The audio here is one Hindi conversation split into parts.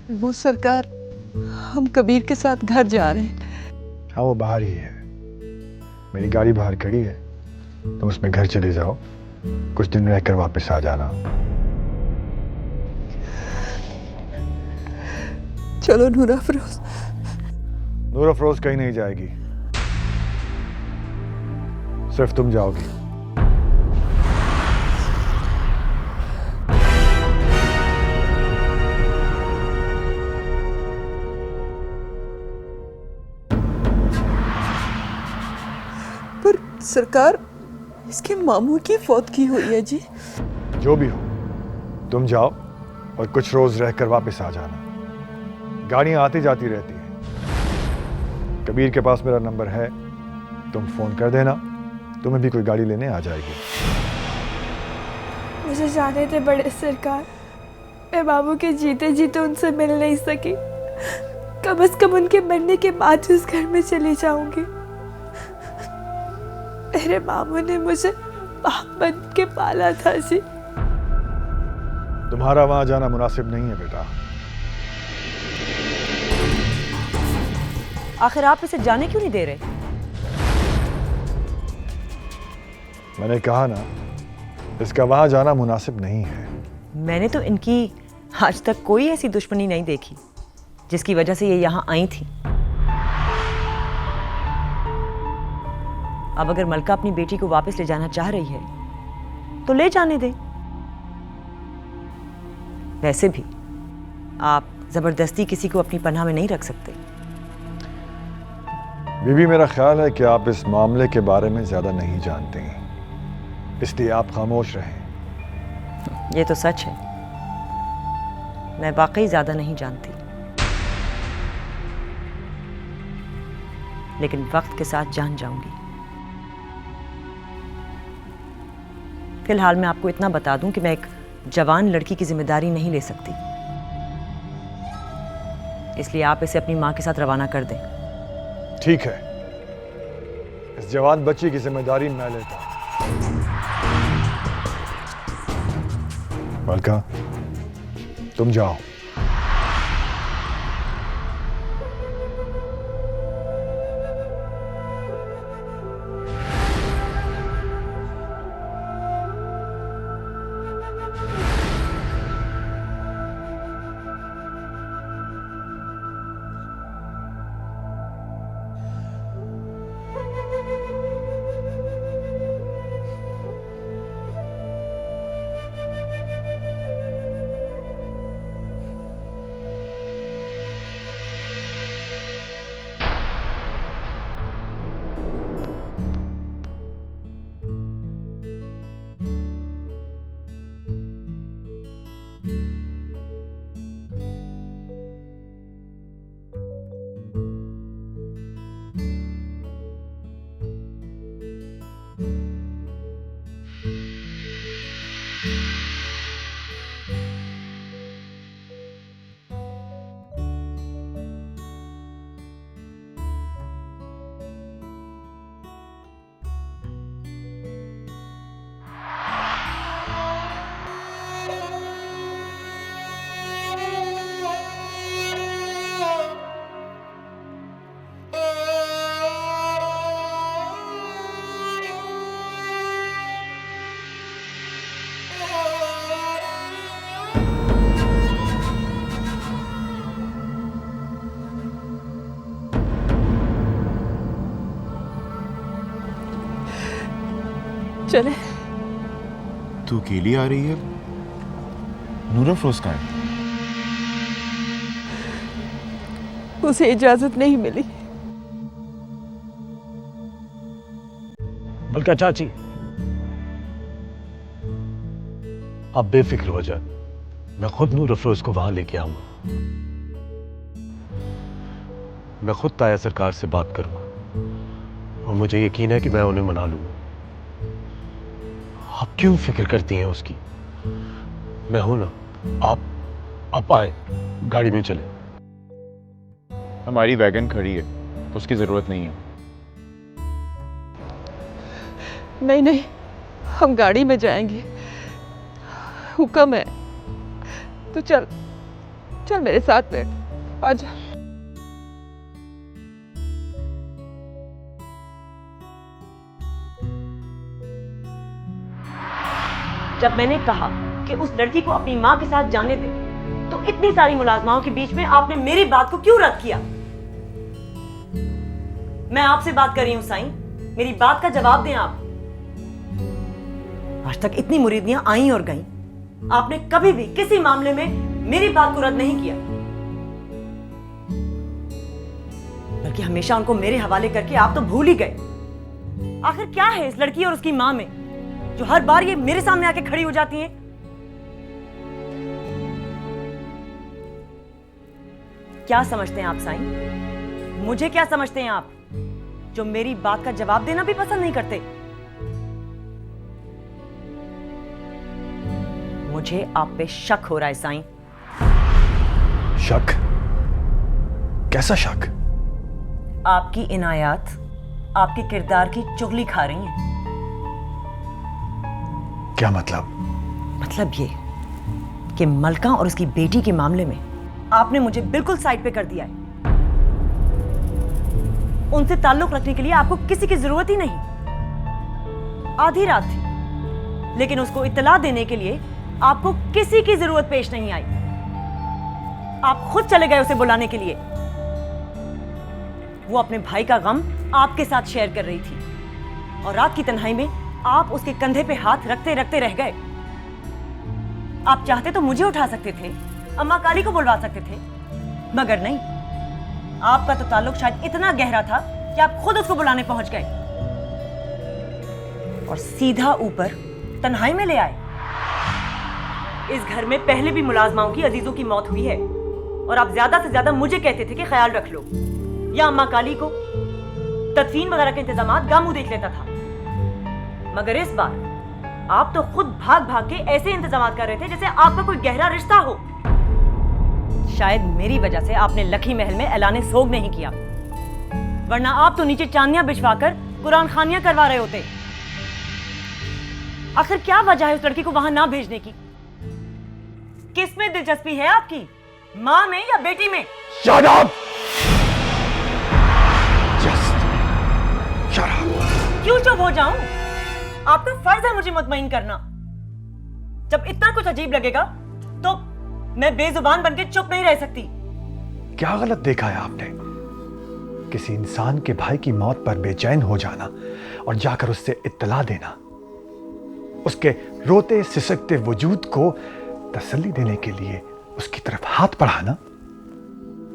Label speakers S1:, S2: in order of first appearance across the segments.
S1: वो सरकार, हम कबीर के साथ घर जा रहे हैं।
S2: हाँ, वो बाहर ही है। मेरी गाड़ी बाहर खड़ी है, तुम उसमें घर चले जाओ, कुछ दिन रहकर वापस आ जाना।
S1: चलो नूर अफरोज।
S2: नूर अफरोज कहीं नहीं जाएगी, सिर्फ तुम जाओगी।
S1: पर सरकार, इसके मामू की फौतगी हुई है जी।
S2: जो भी हो, तुम जाओ और कुछ रोज रहकर वापस आ जाना। गाड़ियां आती जाती रहती हैं। कबीर के पास मेरा नंबर है, तुम फोन कर देना, तुम्हें भी कोई गाड़ी लेने आ जाएगी।
S3: मुझे जाने थे बड़े सरकार, मैं बाबू के जीते जीते उनसे मिल नहीं सकी। कम से कम उनके मरने के बाद उस घर में चली जाऊंगी। मेरे मामू ने मुझे बाप बन के पाला था जी।
S2: तुम्हारा वहां जाना मुनासिब नहीं है बेटा।
S4: आखिर आप इसे जाने क्यों नहीं दे रहे?
S2: मैंने कहा ना, इसका वहां जाना मुनासिब नहीं है।
S4: मैंने तो इनकी आज तक कोई ऐसी दुश्मनी नहीं देखी जिसकी वजह से ये यहाँ आई थी। अब अगर मलका अपनी बेटी को वापस ले जाना चाह रही है तो ले जाने दे। वैसे भी आप जबरदस्ती किसी को अपनी पनाह में नहीं रख सकते।
S2: बीबी, मेरा ख्याल है कि आप इस मामले के बारे में ज्यादा नहीं जानते हैं, इसलिए आप खामोश रहें।
S4: ये तो सच है, मैं वाकई ज्यादा नहीं जानती, लेकिन वक्त के साथ जान जाऊंगी। फिलहाल मैं आपको इतना बता दूं कि मैं एक जवान लड़की की जिम्मेदारी नहीं ले सकती, इसलिए आप इसे अपनी मां के साथ रवाना कर दें।
S2: ठीक है, इस जवान बच्ची की जिम्मेदारी मैं लेता हूं। मलका, तुम जाओ।
S1: चले।
S5: तू अकेली आ रही है? नूर अफरोज कहाँ है?
S1: उसे इजाजत नहीं मिली।
S6: मलका चाची, आप बेफिक्र हो जाए, मैं खुद नूर अफरोज को वहां लेके आऊंगा। मैं खुद ताया सरकार से बात करूंगा और मुझे यकीन है कि मैं उन्हें मना लूंगा। आप क्यों फिक्र करती हैं उसकी? मैं हूं ना। आप आए, गाड़ी में चले।
S5: हमारी वैगन खड़ी है, उसकी जरूरत नहीं है।
S1: नहीं नहीं, हम गाड़ी में जाएंगे, हुक्म है। तो चल। चल मेरे साथ बैठ, आजा।
S4: जब मैंने कहा कि उस लड़की को अपनी माँ के साथ जाने दे, तो इतनी सारी मुलाजमाओं के बीच में आपने मेरी बात को क्यों रद्द किया? मैं आपसे बात कर रही हूं साईं, मेरी बात का जवाब दें आप। आज तक इतनी मुरीदियां आई और गईं, आपने कभी भी किसी मामले में मेरी बात को रद्द नहीं किया, बल्कि हमेशा उनको मेरे हवाले करके आप तो भूल ही गए। आखिर क्या है इस लड़की और उसकी मां में जो हर बार ये मेरे सामने आके खड़ी हो जाती हैं? क्या समझते हैं आप साईं? मुझे क्या समझते हैं आप, जो मेरी बात का जवाब देना भी पसंद नहीं करते? मुझे आप पे शक हो रहा है साईं।
S2: शक? कैसा शक?
S4: आपकी इनायत आपके किरदार की चुगली खा रही हैं।
S2: क्या मतलब?
S4: मतलब ये कि मलका और उसकी बेटी के मामले में आपने मुझे बिल्कुल साइड पे कर दिया है। उनसे ताल्लुक रखने के लिए आपको किसी की जरूरत ही नहीं। आधी रात थी, लेकिन उसको इत्तला देने के लिए आपको किसी की जरूरत पेश नहीं आई। आप खुद चले गए उसे बुलाने के लिए। वो अपने भाई का गम आपके साथ शेयर कर रही थी, और रात की तन्हाई में आप उसके कंधे पे हाथ रखते रखते रह गए। आप चाहते तो मुझे उठा सकते थे, अम्मा काली को बुलवा सकते थे, मगर नहीं। आपका तो ताल्लुक शायद इतना गहरा था कि आप खुद उसको बुलाने पहुंच गए और सीधा ऊपर तन्हाई में ले आए। इस घर में पहले भी मुलाजमाओं की अजीजों की मौत हुई है, और आप ज्यादा से ज्यादा मुझे कहते थे कि ख्याल रख लो, या अम्मा काली को। तदफीन वगैरह के इंतजामात गामू देख लेता था। मगर इस बार आप तो खुद भाग भाग के ऐसे इंतजामात कर रहे थे जैसे आपका कोई गहरा रिश्ता हो। शायद मेरी वजह से आपने लखी महल में ऐलाने सोग नहीं किया, वरना आप तो नीचे चांदियां बिछवाकर कुरान खानियां करवा रहे होते। आखिर क्या वजह है उस लड़की को वहां ना भेजने की? किसमें दिलचस्पी है आपकी, मां में या बेटी में?
S2: Shut up! Just shut up!
S4: क्यों चुप हो जाऊं? आपका फर्ज है मुझे मुतमईन करना। जब इतना कुछ अजीब लगेगा तो मैं बेजुबान बनके चुप नहीं रह सकती।
S2: क्या गलत देखा है आपने? किसी इंसान के भाई की मौत पर बेचैन हो जाना और जाकर उससे इत्तला देना, उसके रोते सिसकते वजूद को तसल्ली देने के लिए उसकी तरफ हाथ बढ़ाना,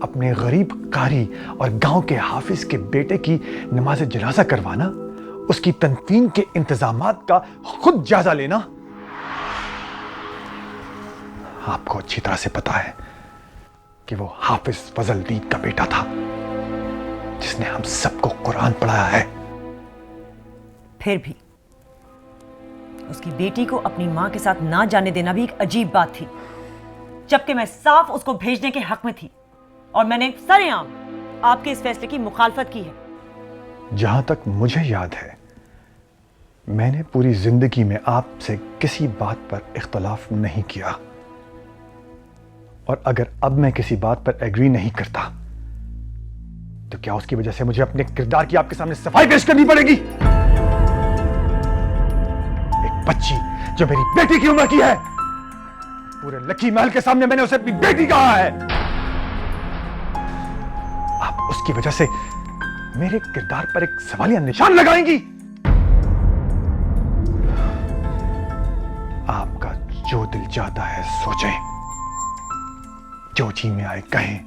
S2: अपने गरीब कारी और गांव के हाफिज के बेटे की नमाज जनाजा करवाना, उसकी तनफीन के इंतजामात का खुद जायजा लेना। आपको अच्छी तरह से पता है कि वो हाफिज फजलदीन का बेटा था, जिसने हम सबको कुरान पढ़ाया है।
S4: फिर भी उसकी बेटी को अपनी मां के साथ ना जाने देना भी एक अजीब बात थी, जबकि मैं साफ उसको भेजने के हक में थी, और मैंने सरेआम आपके इस फैसले की मुखालफत की है।
S2: जहां तक मुझे याद है, मैंने पूरी जिंदगी में आपसे किसी बात पर इख्तलाफ नहीं किया, और अगर अब मैं किसी बात पर एग्री नहीं करता तो क्या उसकी वजह से मुझे अपने किरदार की आपके सामने सफाई पेश करनी पड़ेगी? एक बच्ची जो मेरी बेटी की उम्र की है, पूरे लखी महल के सामने मैंने उसे अपनी बेटी कहा है। आप उसकी वजह से मेरे किरदार पर एक सवालिया निशान लगाएंगी? आपका जो दिल चाहता है सोचें, जो जी में आए कहें।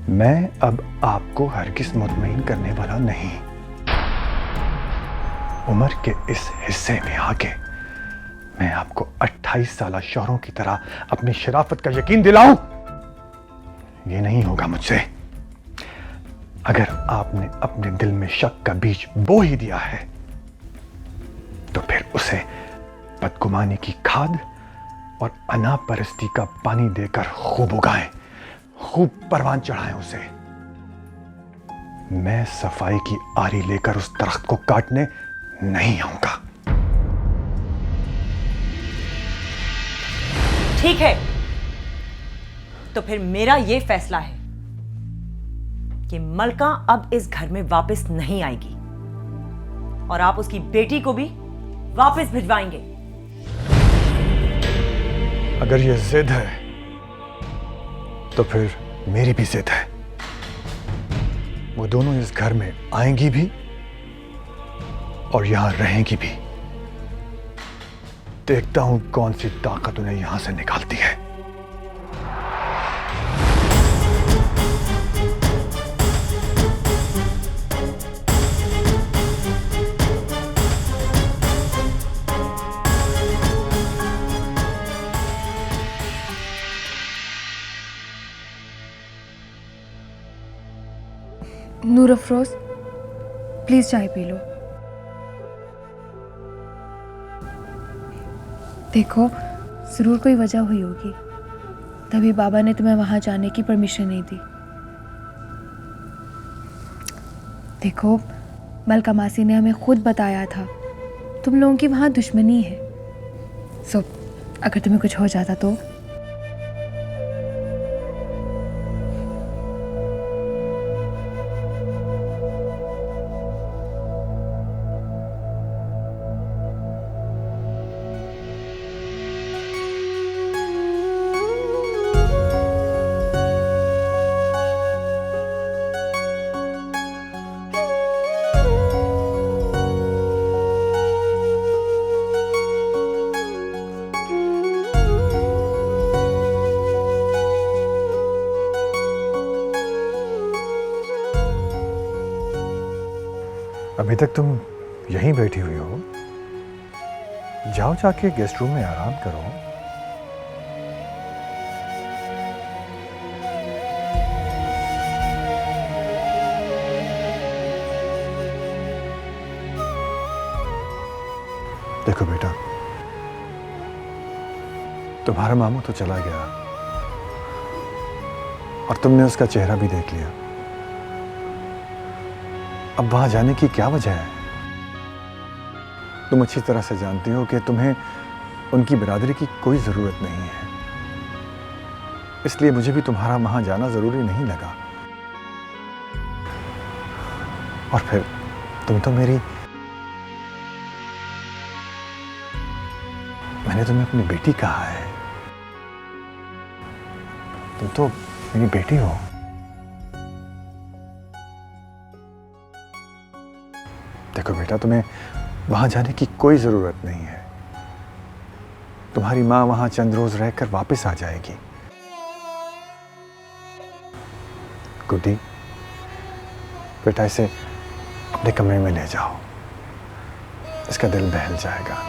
S2: मैं अब आपको हरगिज़ मुतमईन करने वाला नहीं। उम्र के इस हिस्से में आके मैं आपको 28 साल शौहरों की तरह अपनी शराफत का यकीन दिलाऊं, ये नहीं होगा मुझसे। अगर आपने अपने दिल में शक का बीज बो ही दिया है, तो फिर उसे बदगुमानी की खाद और अनापरस्ती का पानी देकर खूब उगाएं, खूब परवान चढ़ाएं उसे। मैं सफाई की आरी लेकर उस दरख्त को काटने नहीं आऊंगा।
S4: ठीक है, तो फिर मेरा ये फैसला है कि मलका अब इस घर में वापस नहीं आएगी और आप उसकी बेटी को भी वापस भिजवाएंगे।
S2: अगर ये जिद है तो फिर मेरी भी जिद है। वो दोनों इस घर में आएंगी भी और यहां रहेंगी भी। देखता हूं कौन सी ताकत उन्हें यहां से निकालती है।
S3: नूर अफरोज, प्लीज चाय पी लो। देखो, जरूर कोई वजह हुई होगी, तभी बाबा ने तुम्हें वहां जाने की परमिशन नहीं दी। देखो, मलका मासी ने हमें खुद बताया था तुम लोगों की वहां दुश्मनी है। सो अगर तुम्हें कुछ हो जाता तो?
S2: अभी तक तुम यहीं बैठी हुई हो। जाओ जाके गेस्ट रूम में आराम करो। देखो बेटा, तुम्हारा मामू तो चला गया और तुमने उसका चेहरा भी देख लिया। अब वहां जाने की क्या वजह है? तुम अच्छी तरह से जानती हो कि तुम्हें उनकी बिरादरी की कोई जरूरत नहीं है, इसलिए मुझे भी तुम्हारा वहां जाना जरूरी नहीं लगा। और फिर तुम तो मैंने तुम्हें अपनी बेटी कहा है। तुम तो मेरी बेटी हो। देखो बेटा, तुम्हें वहां जाने की कोई जरूरत नहीं है। तुम्हारी मां वहां चंद रोज रहकर वापस आ जाएगी। गुड्डी, बेटा इसे अपने कमरे में ले जाओ, इसका दिल बहल जाएगा।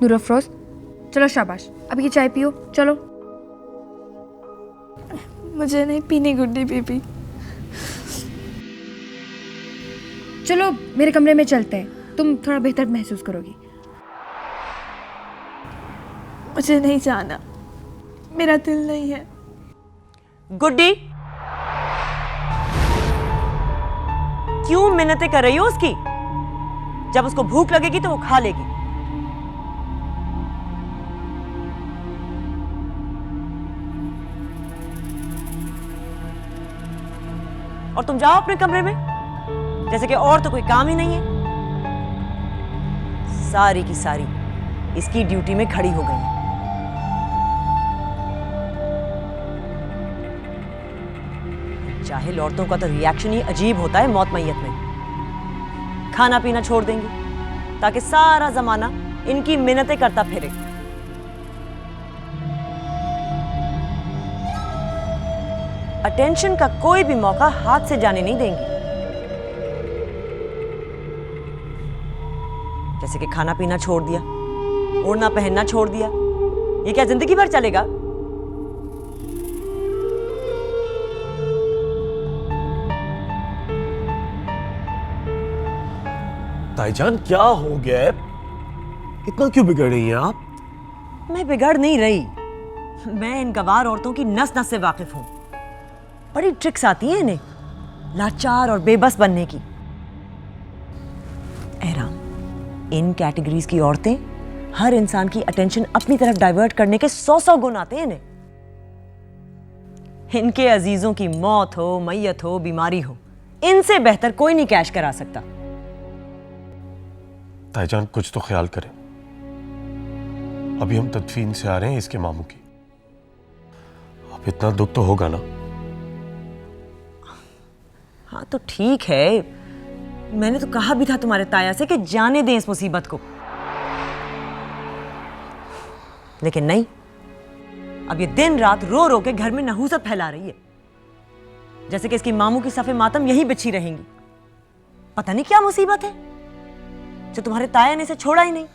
S3: नूर अफरोज, चलो शाबाश, अब ये चाय पियो, चलो।
S7: मुझे नहीं पीनी गुड्डी बीबी।
S3: चलो मेरे कमरे में चलते हैं, तुम थोड़ा बेहतर महसूस करोगी।
S7: मुझे नहीं जाना, मेरा दिल नहीं है।
S4: गुड्डी, क्यों मिन्नतें कर रही हो उसकी? जब उसको भूख लगेगी तो वो खा लेगी। और तुम जाओ अपने कमरे में, जैसे कि और तो कोई काम ही नहीं है। सारी की सारी इसकी ड्यूटी में खड़ी हो गई है। जाहिल औरतों का तो रिएक्शन ही अजीब होता है मौत मैयत में। खाना पीना छोड़ देंगी ताकि सारा जमाना इनकी मिन्नतें करता फिरे। अटेंशन का कोई भी मौका हाथ से जाने नहीं देंगी। जैसे कि खाना पीना छोड़ दिया, ओढ़ना पहनना छोड़ दिया। ये क्या जिंदगी भर चलेगा?
S6: ताईजान क्या हो गया है? इतना क्यों बिगड़ रही हैं आप?
S4: मैं बिगड़ नहीं रही, मैं इन गवार औरतों की नस नस से वाकिफ हूं। बड़ी ट्रिक्स आती हैं इन्हें लाचार और बेबस बनने की। एहराम, इन कैटेगरीज की औरतें हर इंसान की अटेंशन अपनी तरफ डाइवर्ट करने के 100 गुण आते हैं इन्हें। इनके अजीजों की मौत हो, मैयत हो, बीमारी हो, इनसे बेहतर कोई नहीं कैश करा सकता।
S6: ताईजान कुछ तो ख्याल करें, अभी हम तदफीन से आ रहे हैं इसके मामू की। अब इतना दुख तो होगा ना?
S4: हाँ तो ठीक है, मैंने तो कहा भी था तुम्हारे ताया से कि जाने दें इस मुसीबत को, लेकिन नहीं। अब ये दिन रात रो रो के घर में नहूसत फैला रही है, जैसे कि इसकी मामू की सफ़े मातम यहीं बिछी रहेंगी। पता नहीं क्या मुसीबत है जो तुम्हारे ताया ने इसे छोड़ा ही नहीं।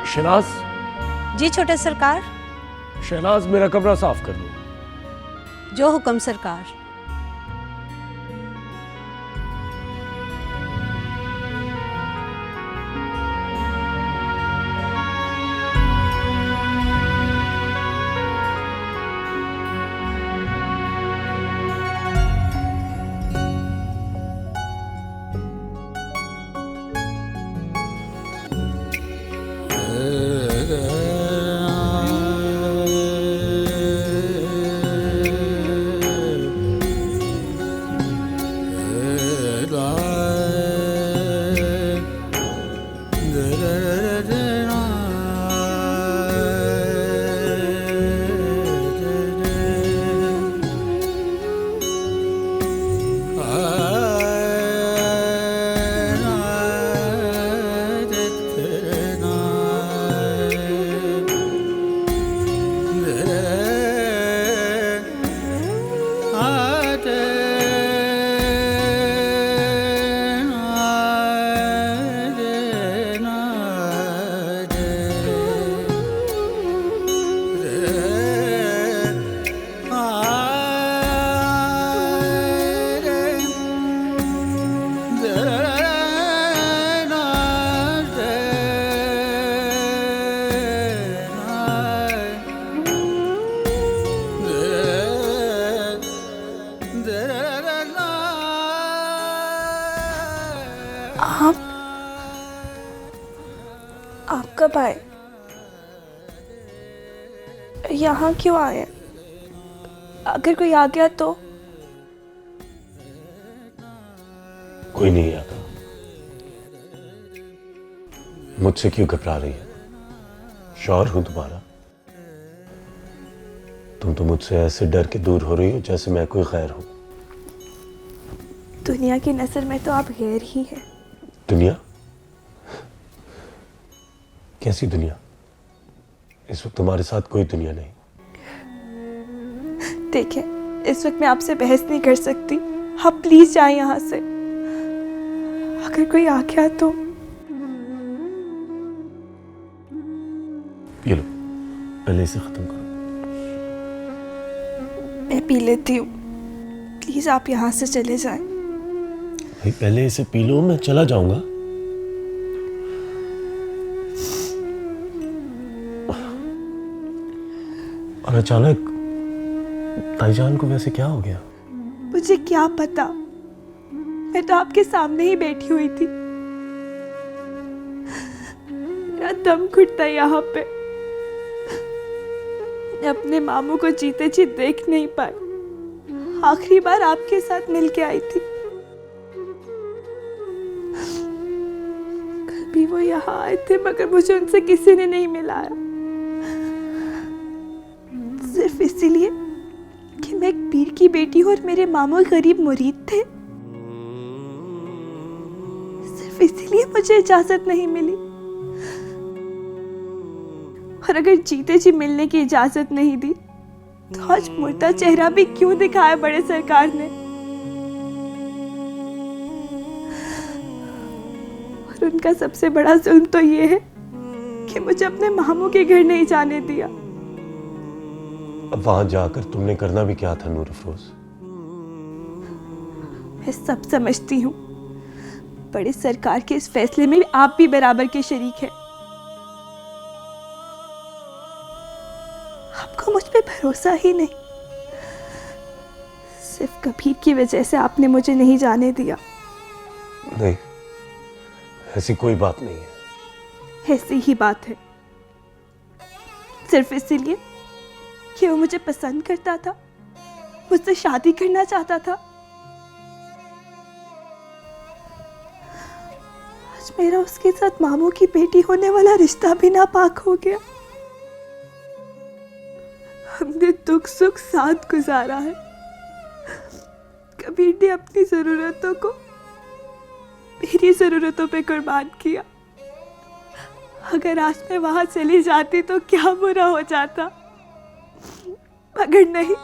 S6: शहनाज,
S8: जी छोटे सरकार।
S6: शहनाज मेरा कमरा साफ कर दो।
S8: जो हुक्म सरकार।
S3: आप कब आए? यहाँ क्यों आए? अगर कोई आ गया तो?
S6: कोई नहीं आता। मुझसे क्यों घबरा रही है? शौहर हूं तुम्हारा। तुम तो मुझसे ऐसे डर के दूर हो रही हो जैसे मैं कोई गैर हूं।
S3: दुनिया की नजर में तो आप गैर ही हैं।
S6: दुनिया? कैसी दुनिया? इस वक्त तुम्हारे साथ कोई दुनिया नहीं।
S3: देखिए, इस वक्त मैं आपसे बहस नहीं कर सकती। आप प्लीज जाएं यहाँ से। अगर कोई आ गया तो?
S6: ये लो, पहले इसे खत्म करो।
S3: मैं पी लेती हूँ। प्लीज आप यहाँ से चले जाएं।
S6: भाई पहले इसे पी लो, मैं चला जाऊंगा। और अचानक ताईजान को वैसे क्या हो गया?
S3: मुझे क्या पता, मैं तो आपके सामने ही बैठी हुई थी। मेरा दम घुटता है यहाँ पे। मैं अपने मामू को जीते जी देख नहीं पाई। आखिरी बार आपके साथ मिलके आई थी। कल भी वो यहाँ आए थे मगर मुझे उनसे किसी ने नहीं मिलाया। सिर्फ इसीलिए कि मैं एक पीर की बेटी हूं और मेरे मामू गरीब मुरीद थे। सिर्फ इसीलिए मुझे इजाजत नहीं मिली। और अगर जीते जी मिलने की इजाजत नहीं दी तो आज मुर्दा चेहरा भी क्यों दिखाया बड़े सरकार ने? और उनका सबसे बड़ा जुल्म तो ये है कि मुझे अपने मामू के घर नहीं जाने दिया।
S6: अब वहां जाकर तुमने करना भी क्या था नूर अफरोज?
S3: मैं सब समझती हूँ। बड़े सरकार के इस फैसले में आप भी बराबर के शरीक हैं। आपको मुझ पे भरोसा ही नहीं। सिर्फ कबीर की वजह से आपने मुझे नहीं जाने दिया।
S6: नहीं, ऐसी कोई बात नहीं है।
S3: ऐसी ही बात है। सिर्फ इसीलिए कि वो मुझे पसंद करता था, मुझसे शादी करना चाहता था। आज मेरा उसके साथ मामू की बेटी होने वाला रिश्ता भी नापाक हो गया। हमने दुख सुख साथ गुजारा है। कबीर ने अपनी जरूरतों को मेरी जरूरतों पे कुर्बान किया। अगर आज मैं वहां चली जाती तो क्या बुरा हो जाता, मगर नहीं।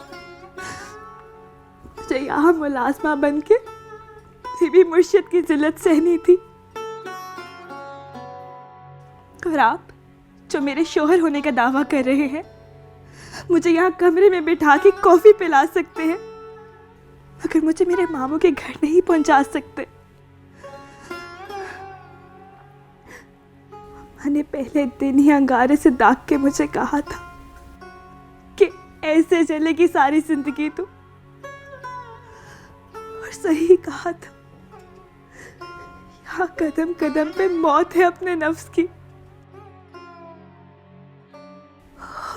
S3: मुझे यहाँ मुलाजमा बन के बीबी मुर्शिद की जिल्लत सहनी थी। और आप जो मेरे शोहर होने का दावा कर रहे हैं, मुझे यहाँ कमरे में बिठा के कॉफी पिला सकते हैं, मगर मुझे मेरे मामू के घर नहीं पहुंचा सकते। मैंने पहले दिन ही अंगारे से दाग के मुझे कहा था कि ऐसे चलेगी सारी जिंदगी तू, और सही कहा था। यहाँ कदम कदम पे मौत है अपने नफ्स की,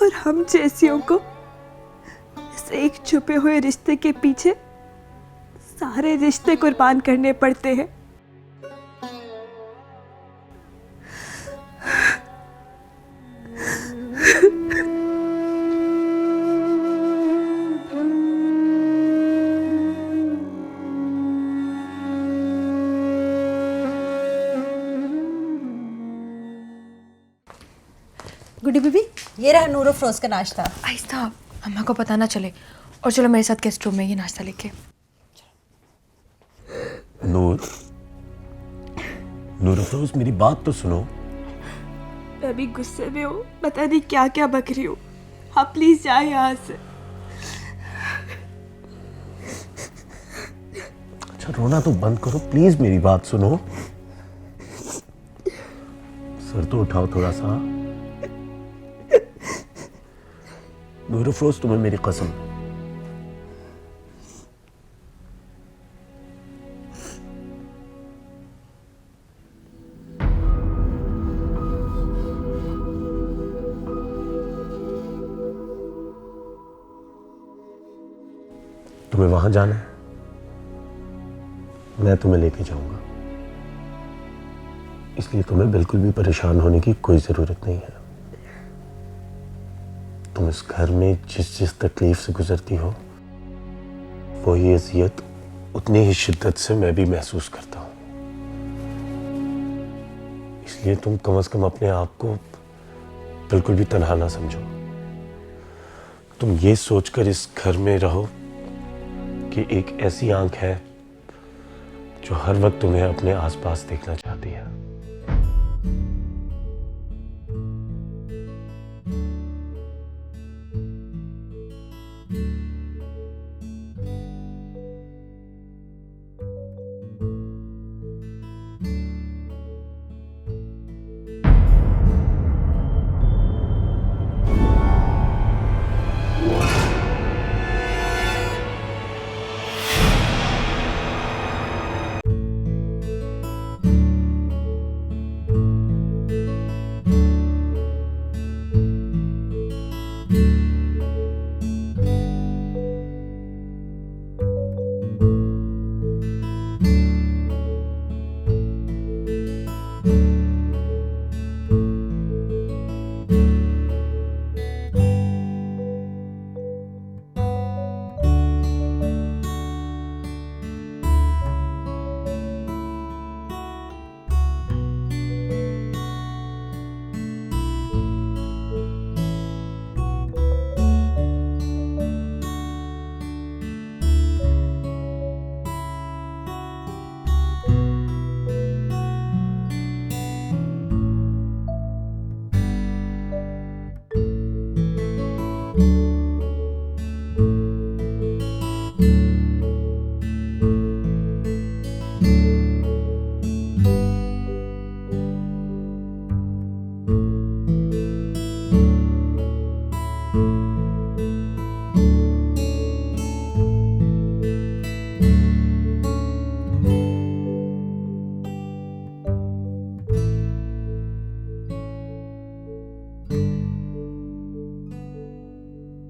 S3: और हम जैसियों को इस एक छुपे हुए रिश्ते के पीछे सारे रिश्ते कुर्बान करने पड़ते हैं।
S8: गुड्डी बीबी, ये रहा नूर अफरोज का नाश्ता।
S7: आहिस्ता, अम्मा को पता ना चले। और चलो मेरे साथ गेस्ट रूम में ये नाश्ता लेके।
S6: नूर अफरोज, मेरी बात तो सुनो।
S3: मैं अभी गुस्से में हूँ, पता नहीं क्या क्या बक रही हूँ। आप प्लीज जाए यहाँ से।
S6: अच्छा रोना तो बंद करो प्लीज, मेरी बात सुनो। सर तो उठाओ थोड़ा सा। नूर अफरोज, तुम्हें मेरी कसम, तुम्हें वहां जाना है, मैं तुम्हें लेके जाऊंगा, इसलिए तुम्हें बिल्कुल भी परेशान होने की कोई जरूरत नहीं है। तुम इस घर में जिस जिस तकलीफ से गुजरती हो, वही अजियत उतनी ही शिद्दत से मैं भी महसूस करता हूं। इसलिए तुम कम से कम अपने आप को बिल्कुल भी तन्हा ना समझो। तुम ये सोचकर इस घर में रहो कि एक ऐसी आंख है जो हर वक्त तुम्हें अपने आसपास देखना चाहती है।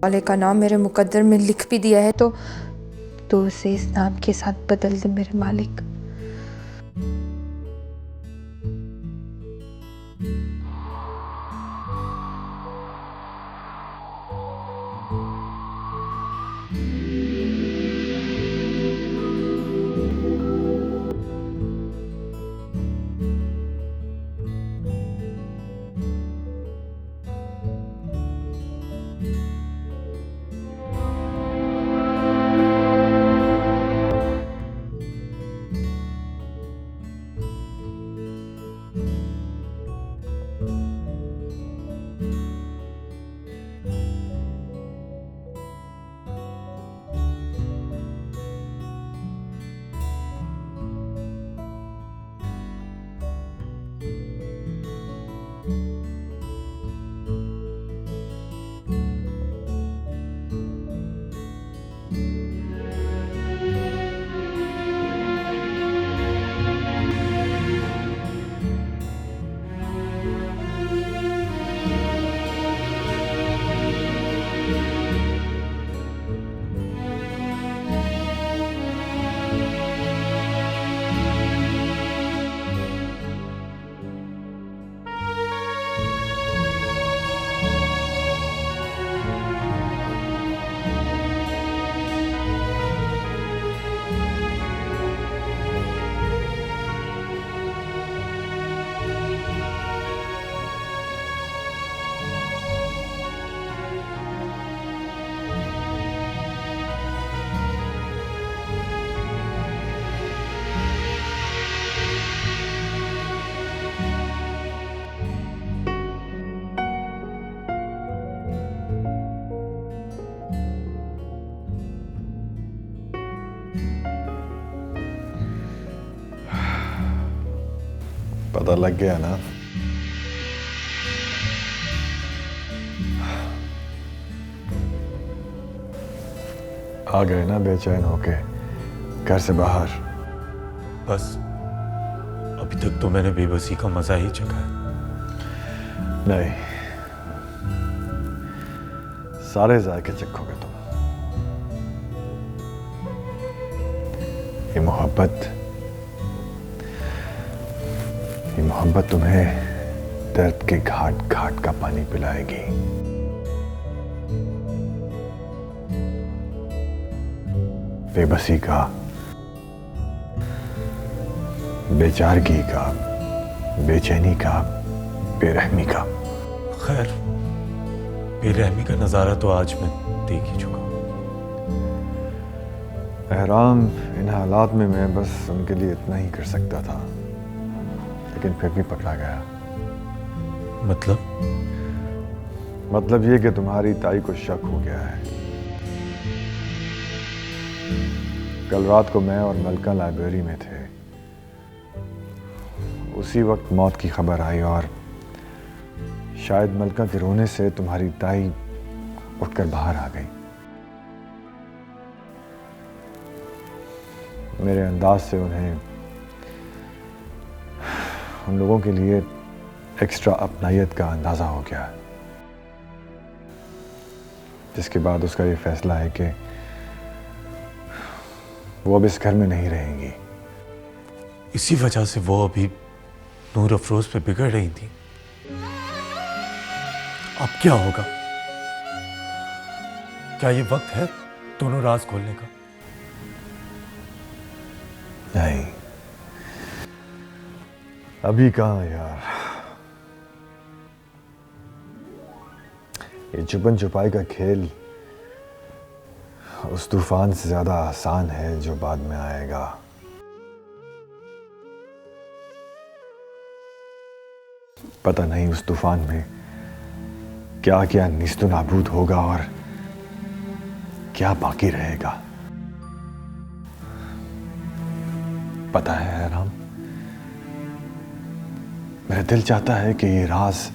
S7: वाले का नाम मेरे मुकद्दर में लिख भी दिया है तो उसे इस नाम के साथ बदल दे मेरे मालिक।
S2: पता लग गया ना? आ गए ना बेचैन होके घर से बाहर?
S6: बस अभी तक तो मैंने बेबसी का मजा ही चखा है।
S2: नहीं, सारे जायके चखोगे तुम। ये मोहब्बत तुम्हें दर्द के घाट घाट का पानी पिलाएगी। बेबसी का, बेचारगी का, बेचैनी का, बेरहमी का।
S6: खैर, बेरहमी का नजारा तो आज मैं देख ही चुका हूं।
S2: एहराम, इन हालात में मैं बस उनके लिए इतना ही कर सकता था, लेकिन फिर भी पकड़ा गया। मतलब ये कि तुम्हारी ताई को शक हो गया है। कल रात को मैं और मलका लाइब्रेरी में थे। उसी वक्त मौत की खबर आई और शायद मलका के रोने से तुम्हारी ताई उठकर बाहर आ गई। मेरे अंदाज से उन्हें उन लोगों के लिए एक्स्ट्रा अपनायत का अंदाजा हो गया, जिसके बाद उसका ये फैसला है कि वो अब इस घर में नहीं रहेंगी।
S6: इसी वजह से वो अभी नूर अफरोज पे बिगड़ रही थी। अब क्या होगा? क्या ये वक्त है दोनों राज खोलने का?
S2: नहीं, अभी कहाँ यार। ये छुपन छुपाई का खेल उस तूफान से ज्यादा आसान है जो बाद में आएगा। पता नहीं उस तूफान में क्या क्या निस्तो नाबूद होगा और क्या बाकी रहेगा। पता है राम, मेरा दिल चाहता है कि ये राज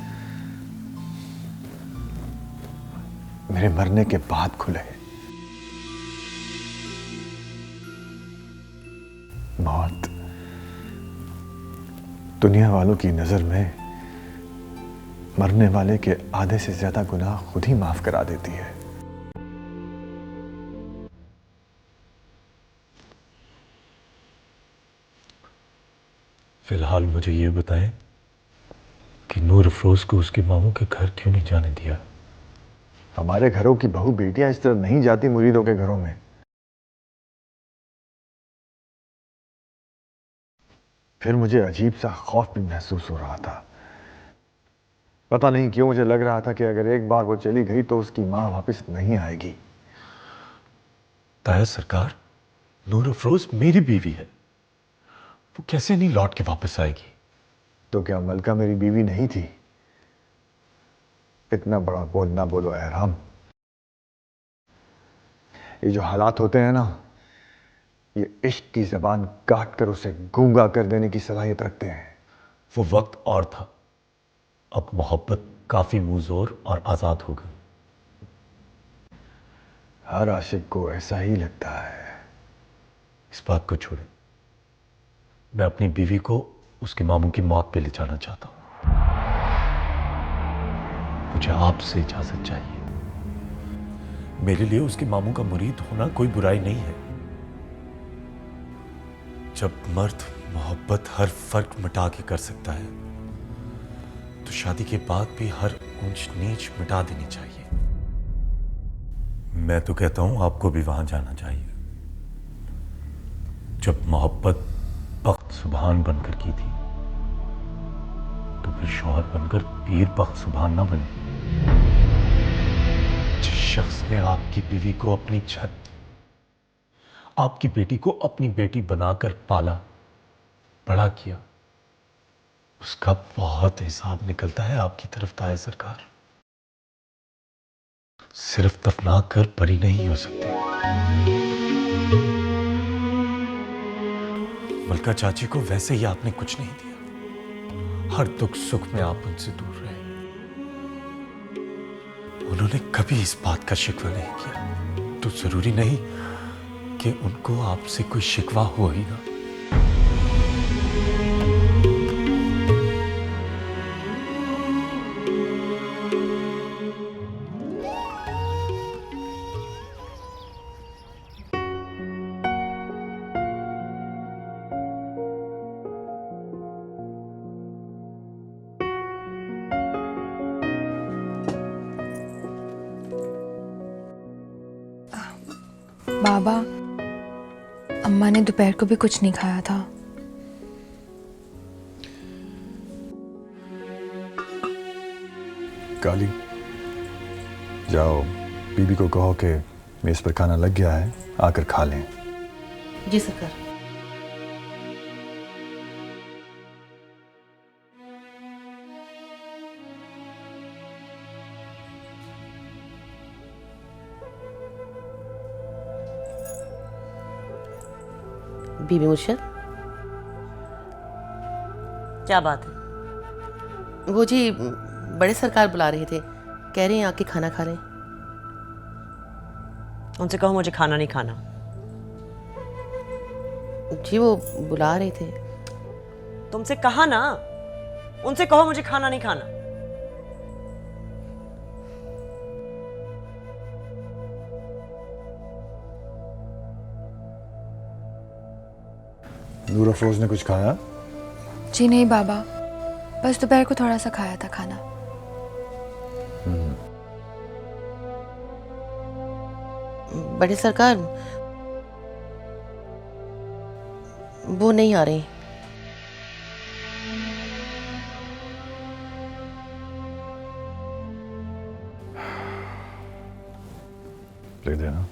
S2: मेरे मरने के बाद खुले। मौत दुनिया वालों की नजर में मरने वाले के आधे से ज्यादा गुनाह खुद ही माफ करा देती है।
S6: फिलहाल मुझे ये बताएं कि नूर अफरोज को उसके मामू के घर क्यों नहीं जाने दिया?
S2: हमारे घरों की बहू बेटियां इस तरह नहीं जाती मुरीदों के घरों में। फिर मुझे अजीब सा खौफ भी महसूस हो रहा था। पता नहीं क्यों मुझे लग रहा था कि अगर एक बार वो चली गई तो उसकी मां वापस नहीं आएगी।
S6: ताया सरकार, नूर अफरोज मेरी बीवी है, वो कैसे नहीं लौट के वापस आएगी?
S2: तो क्या मलका मेरी बीवी नहीं थी? इतना बड़ा बोल ना बोलो एहराम। ये जो हालात होते हैं ना, ये इश्क की जबान काट कर उसे गूंगा कर देने की सलाहियत रखते हैं।
S6: वो वक्त और था, अब मोहब्बत काफी मुंहजोर और आजाद हो गई।
S2: हर आशिक को ऐसा ही लगता है।
S6: इस बात को छोड़े, मैं अपनी बीवी को उसके मामू की मौत पे ले जाना चाहता हूं। मुझे आपसे इजाजत चाहिए। मेरे लिए उसके मामू का मुरीद होना कोई बुराई नहीं है। जब मर्द मोहब्बत हर फर्क मिटा के कर सकता है, तो शादी के बाद भी हर ऊंच नीच मिटा देनी चाहिए। मैं तो कहता हूं आपको भी वहां जाना चाहिए। जब मोहब्बत बख्त सुभान बनकर की थी, तो फिर शौहर बनकर पीर बख्त सुभान ना बने। जिस शख्स ने आपकी बीवी को अपनी छत, आपकी बेटी को अपनी बेटी बनाकर पाला, बड़ा किया, उसका बहुत हिसाब निकलता है आपकी तरफ ताया सरकार। सिर्फ दफना कर बरी नहीं हो सकती। मलका चाची को वैसे ही आपने कुछ नहीं दिया, हर दुख सुख में आप उनसे दूर रहे। उन्होंने कभी इस बात का शिकवा नहीं किया, तो जरूरी नहीं कि उनको आपसे कोई शिकवा हो ही ना।
S7: बाबा, अम्मा ने दोपहर को भी कुछ नहीं खाया था।
S2: काली, जाओ बीबी को कहो कि मेज पर खाना लग गया है, आकर खा लें।
S4: जी सरकार।
S9: बीबी मुर्शद,
S4: क्या बात है?
S9: वो जी बड़े सरकार बुला रहे थे, कह रहे हैं आके खाना खा लें।
S4: उनसे कहो मुझे खाना नहीं खाना।
S9: जी वो बुला रहे थे।
S4: तुमसे कहा ना, उनसे कहो मुझे खाना नहीं खाना।
S2: नूर अफरोज ने कुछ खाया?
S7: जी नहीं बाबा, बस दोपहर को थोड़ा सा खाया था खाना।
S9: बड़े सरकार, वो नहीं आ रहे।
S2: लिख देना।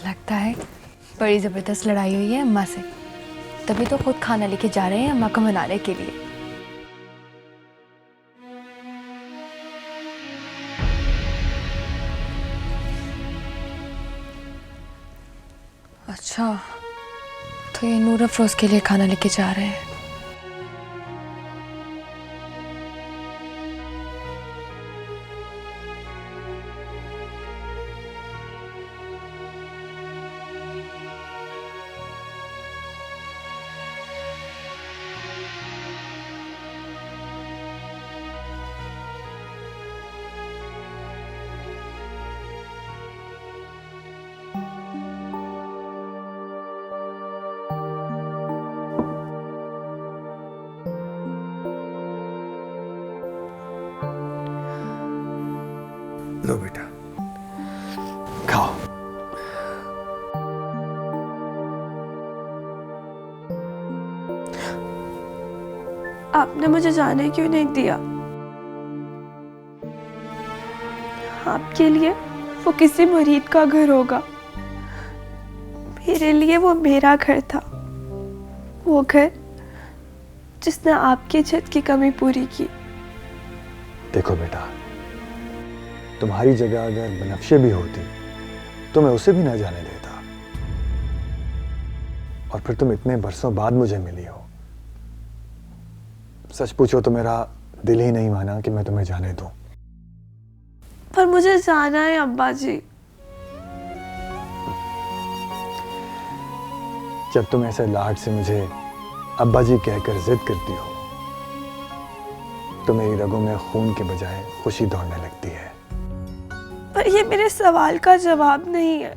S7: लगता है बड़ी ज़बरदस्त लड़ाई हुई है अम्मा से, तभी तो खुद खाना लेके जा रहे हैं अम्मा को मनाने के लिए। अच्छा, तो ये नूर अफरोज के लिए खाना लेके जा रहे हैं।
S2: लो बेटा, खाओ।
S3: आपने मुझे जाने क्यों नहीं दिया? आपके लिए वो किसी मुरीद का घर होगा, मेरे लिए वो मेरा घर था। वो घर जिसने आपकी छत की कमी पूरी की।
S2: देखो बेटा, तुम्हारी जगह अगर बनफ्शे भी होती तो मैं उसे भी ना जाने देता। और फिर तुम इतने बरसों बाद मुझे मिली हो। सच पूछो तो मेरा दिल ही नहीं माना कि मैं तुम्हें जाने दूं।
S3: पर मुझे जाना है अब्बा जी।
S2: जब तुम ऐसे लाड से मुझे अब्बा जी कहकर जिद करती हो तो मेरी रगों में खून के बजाय खुशी दौड़ने लगती है।
S3: पर ये मेरे सवाल का जवाब नहीं है।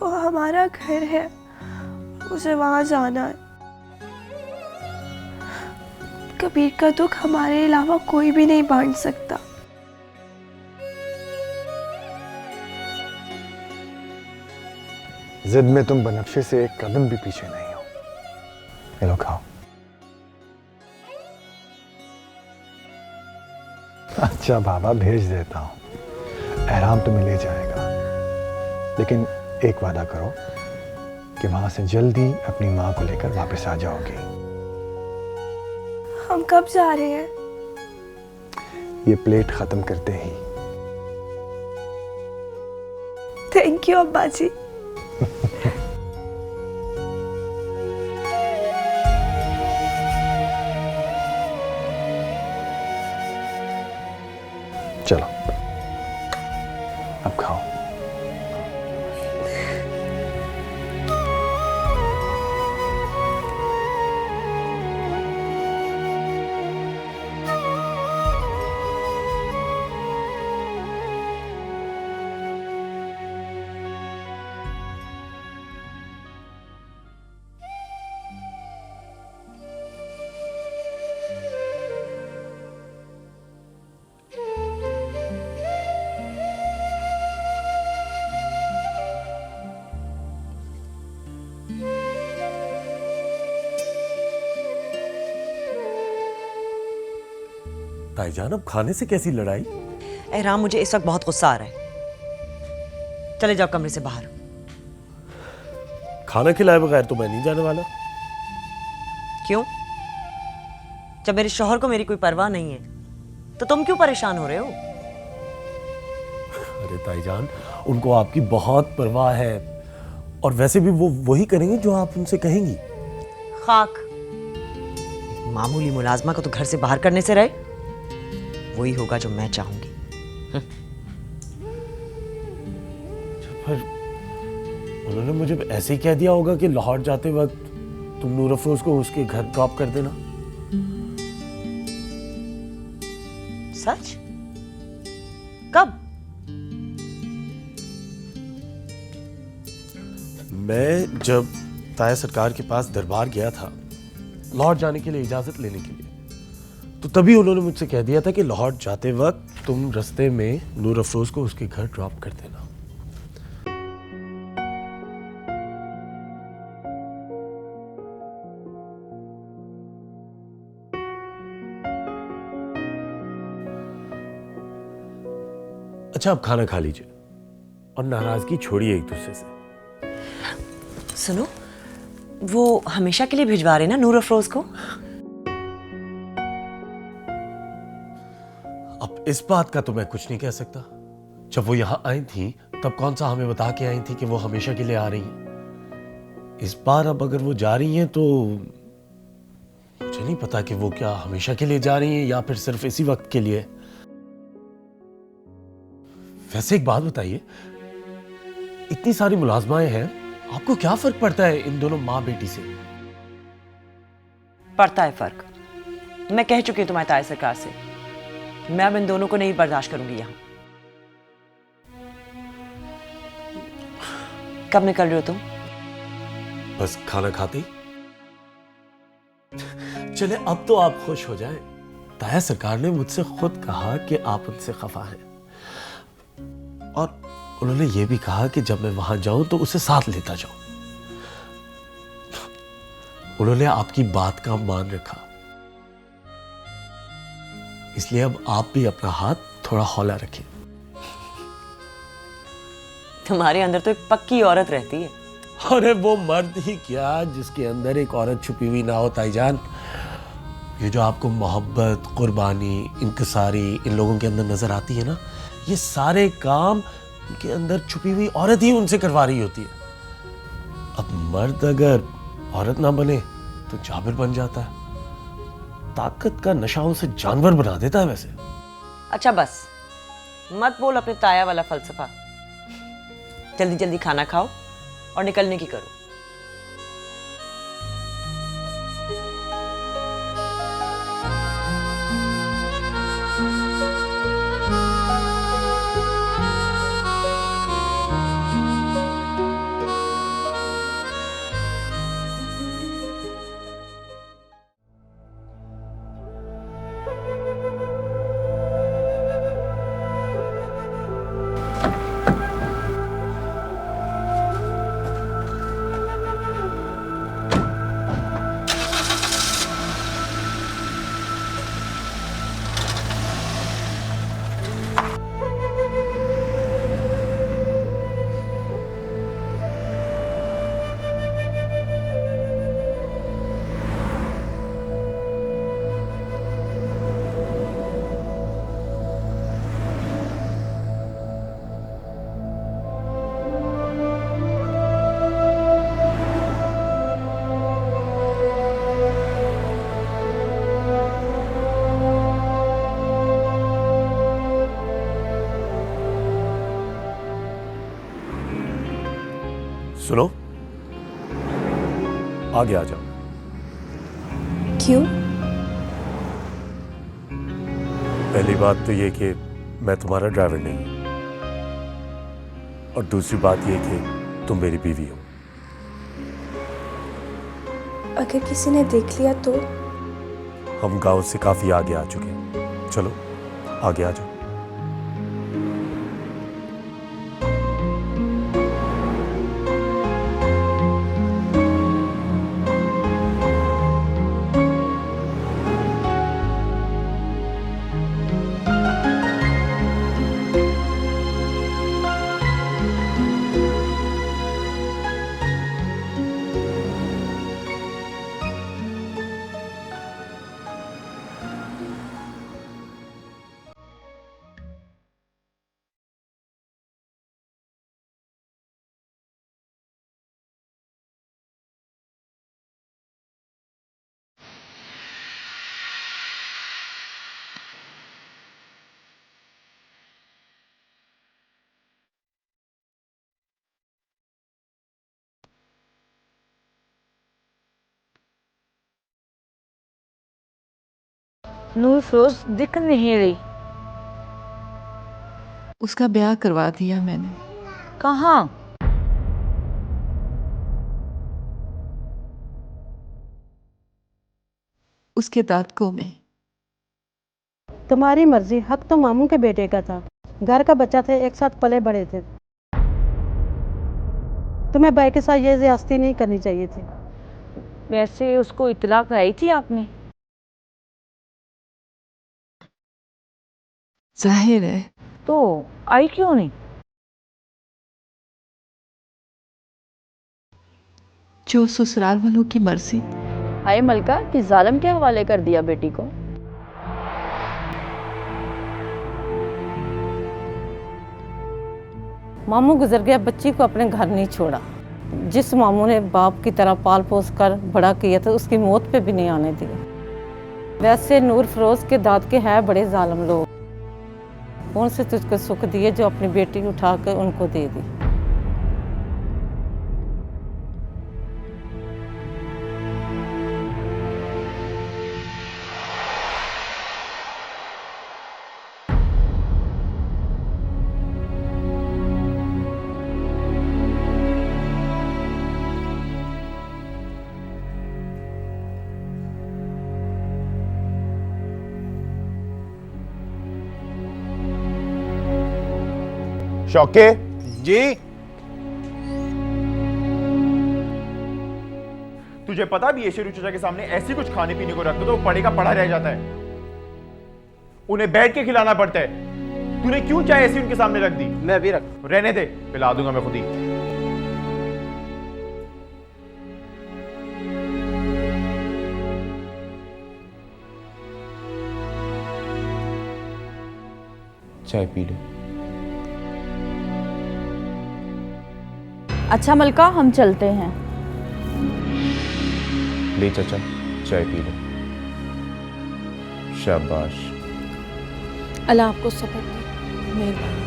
S3: वो हमारा घर है उसे वहां जाना है। कबीर का दुख हमारे अलावा कोई भी नहीं बांट सकता।
S2: जिद में तुम बनफ्शे से एक कदम भी पीछे नहीं हो। ये लो खाओ। अच्छा बाबा, भेज देता हूं, एहराम तुम्हें ले जाएगा, लेकिन एक वादा करो कि वहां से जल्दी अपनी माँ को लेकर वापस आ जाओगी।
S3: हम कब जा रहे हैं?
S2: ये प्लेट खत्म करते ही।
S3: थैंक यू अब्बा जी।
S2: चलो अब खाओ।
S6: ताईजान, अब खाने से कैसी लड़ाई?
S4: एहराम, मुझे इस वक्त बहुत गुस्सा आ रहा है। चले जाओ कमरे से बाहर।
S6: खाना खिलाए बगैर तो मैं नहीं जाने वाला।
S4: क्यों? जब मेरे शौहर को मेरी कोई परवाह नहीं है तो तुम क्यों परेशान हो रहे हो?
S6: अरे ताईजान, उनको आपकी बहुत परवाह है, और वैसे भी वो वही करेंगे जो आप उनसे कहेंगी।
S4: खाक, मामूली मुलाजमा को तो घर से बाहर करने से रहे, वही होगा जो मैं चाहूंगी।
S6: पर उन्होंने मुझे ऐसे ही कह दिया होगा कि लाहौर जाते वक्त तुम नूर अफरोज को उसके घर ड्रॉप कर देना।
S4: सच? कब?
S6: मैं जब ताया सरकार के पास दरबार गया था लाहौर जाने के लिए इजाजत लेने के लिए, तो तभी उन्होंने मुझसे कह दिया था कि लाहौर जाते वक्त तुम रास्ते में नूर अफरोज को उसके घर ड्रॉप कर देना। अच्छा, अब खाना खा लीजिए और नाराजगी छोड़िए एक दूसरे से।
S4: सुनो, वो हमेशा के लिए भिजवा रहे ना नूर अफरोज को?
S6: अब इस बात का तो मैं कुछ नहीं कह सकता। जब वो यहां आई थी तब कौन सा हमें बता के आई थी कि वो हमेशा के लिए आ रही हैं। इस बार अब अगर वो जा रही हैं तो मुझे नहीं पता कि वो क्या हमेशा के लिए जा रही हैं या फिर सिर्फ इसी वक्त के लिए। वैसे एक बात बताइए, इतनी सारी मुलाजमाएं हैं, आपको क्या फर्क पड़ता है इन दोनों माँ बेटी से?
S4: पड़ता है फर्क। मैं कह चुकी हूं तुम्हारे ताया सरकार से, मैं अब इन दोनों को नहीं बर्दाश्त करूंगी यहां। कब निकल रहे हो तुम?
S6: बस खाना खाते ही। चले, अब तो आप खुश हो जाएं। ताया सरकार ने मुझसे खुद कहा कि आप उनसे खफा हैं, और उन्होंने ये भी कहा कि जब मैं वहां जाऊं तो उसे साथ लेता जाऊं। उन्होंने आपकी बात का मान रखा, इसलिए अब आप भी अपना हाथ थोड़ा हौला रखें।
S4: तुम्हारे अंदर तो एक पक्की औरत रहती है।
S6: अरे वो मर्द ही क्या जिसके अंदर एक औरत छुपी हुई ना हो ताईजान। ये जो आपको मोहब्बत, कुर्बानी, इंकिसारी इन लोगों के अंदर नजर आती है ना, ये सारे काम उनके अंदर छुपी हुई औरत ही उनसे करवा रही होती है। अब मर्द अगर औरत ना बने तो जाबिर बन जाता है। ताकत का नशा उसे जानवर बना देता है। वैसे
S4: अच्छा बस, मत बोल अपने ताया वाला फलसफा। जल्दी जल्दी खाना खाओ और निकलने की करो।
S6: सुनो, आगे आ जाओ।
S7: क्यों?
S6: पहली बात तो ये कि मैं तुम्हारा ड्राइवर नहीं हूं, और दूसरी बात ये कि तुम मेरी बीवी हो।
S7: अगर किसी ने देख लिया तो?
S6: हम गांव से काफी आगे आ चुके हैं, चलो आगे आ जाओ।
S10: नूर फिरोज दिख नहीं रही।
S1: उसका ब्याह करवा दिया मैंने।
S10: कहाँ?
S1: उसके दादकों में।
S8: तुम्हारी मर्जी, हक तो मामू के बेटे का था, घर का बच्चा थे, एक साथ पले बड़े थे। तुम्हें भाई के साथ ये ज्यादती नहीं करनी चाहिए थी।
S10: वैसे उसको इतला कराई थी आपने?
S1: जाहिर है।
S10: तो आई क्यों नहीं?
S1: जो ससुराल वालों की मर्जी।
S10: हाय मलका, कि जालिम के हवाले कर दिया बेटी को।
S8: मामू गुजर गया, बच्ची को अपने घर नहीं छोड़ा। जिस मामू ने बाप की तरह पाल पोस कर बड़ा किया था, उसकी मौत पे भी नहीं आने दिया। वैसे नूर फिरोज के दाद के है बड़े जालिम लोग, उनसे तुझको सुख दिए जो अपनी बेटी उठा कर उनको दे दी।
S5: शौके जी,
S11: तुझे पता भी ऐश्वर्य चचा के सामने ऐसी कुछ खाने पीने को रखते तो वो पड़े का पड़ा रह जाता है, उन्हें बैठ के खिलाना पड़ता है। तूने क्यों चाय ऐसी उनके सामने रख दी?
S12: मैं भी रख।
S11: रहने दे, पिला दूंगा मैं खुद ही।
S12: चाय पी ले।
S10: अच्छा मलका, हम चलते हैं।
S12: ले चाचा, चाय पी ले। शाबाश।
S7: अल्लाह आपको सब्र दे। मेहरबानी।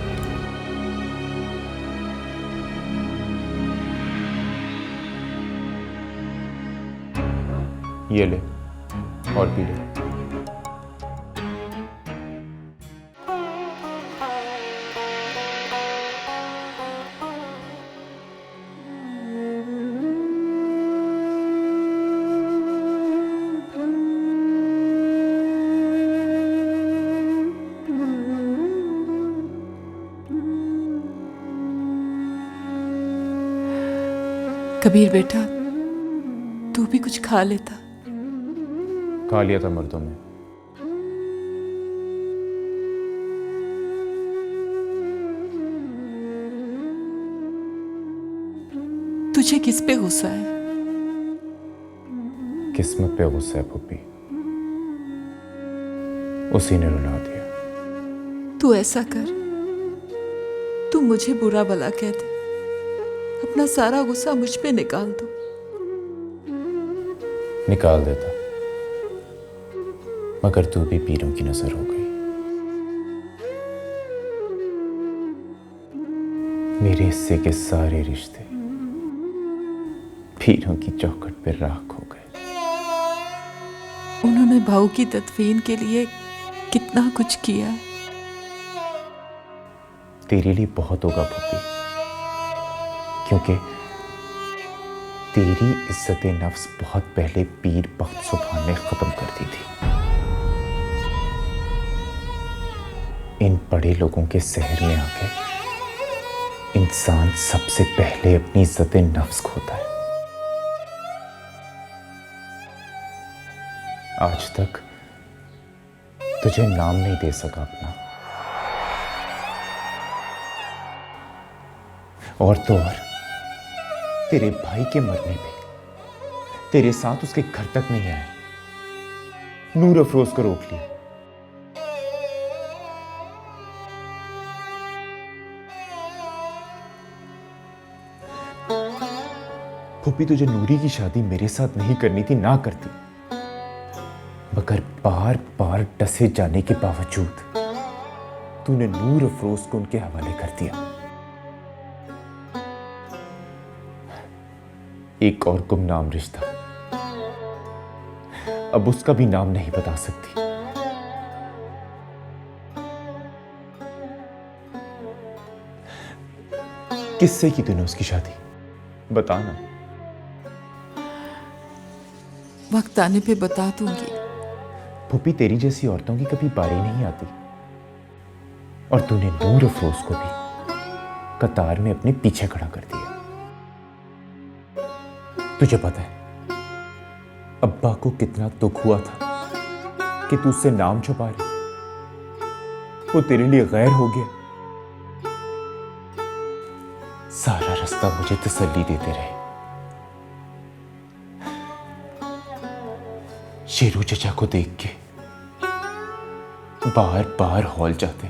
S12: ये ले और पी ले।
S1: कबीर बेटा, तू भी कुछ खा लेता।
S12: खा लिया था मर्दों में।
S1: तुझे किस पे गुस्सा है?
S12: किस्मत पे गुस्सा है पुप्पी, उसी ने रुला दिया।
S1: तू ऐसा कर, तू मुझे बुरा भला कह दे, अपना सारा गुस्सा मुझ पे निकाल दो।
S12: निकाल देता, मगर तू भी पीरों की नजर हो गई। मेरे हिस्से के सारे रिश्ते पीरों की चौखट पर राख हो गए।
S1: उन्होंने भाऊ की तदफीन के लिए कितना कुछ किया है।
S12: तेरे लिए बहुत होगा पुप्पी, क्योंकि तेरी इज्जत नफ्स बहुत पहले पीर बख्त सुभान ने खत्म कर दी थी। इन बड़े लोगों के शहर में आके इंसान सबसे पहले अपनी इज्जत नफ्स खोता है। आज तक तुझे नाम नहीं दे सका अपना, और तो और तेरे भाई के मरने पे तेरे साथ उसके घर तक नहीं आए, नूर अफरोज को रोक लिया। फूफी, तुझे नूरी की शादी मेरे साथ नहीं करनी थी, ना करती, मगर बार बार डसे जाने के बावजूद तूने नूर अफरोज को उनके हवाले कर दिया। एक और गुमनाम रिश्ता, अब उसका भी नाम नहीं बता सकती। किससे की तूने उसकी शादी, बताना।
S1: वक्त आने पे बता दूंगी।
S12: फूफी, तेरी जैसी औरतों की कभी बारी नहीं आती, और तूने नूर अफरोज को भी कतार में अपने पीछे खड़ा कर दिया। तुझे पता है अब्बा को कितना दुख हुआ था कि तू उससे नाम छुपा रही, वो तेरे लिए गैर हो गया। सारा रास्ता मुझे तसल्ली देते रहे। शेरू चचा को देख के बार बार हॉल जाते।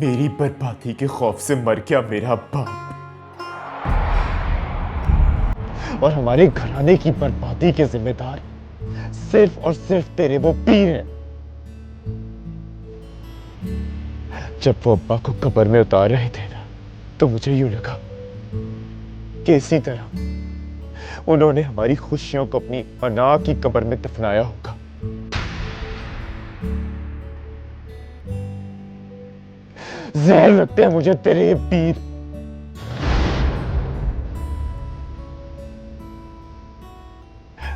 S12: मेरी बर्बादी के खौफ से मर गया मेरा बाप,
S11: और हमारे घराने की बर्बादी के जिम्मेदार सिर्फ और सिर्फ तेरे वो पीर हैं। जब वो अब्बा को कब्र में उतार रहे थे ना, तो मुझे यूं लगा कि इसी तरह उन्होंने हमारी खुशियों को अपनी अना की कब्र में दफनाया होगा। जहर लगते हैं मुझे तेरे ये पीर।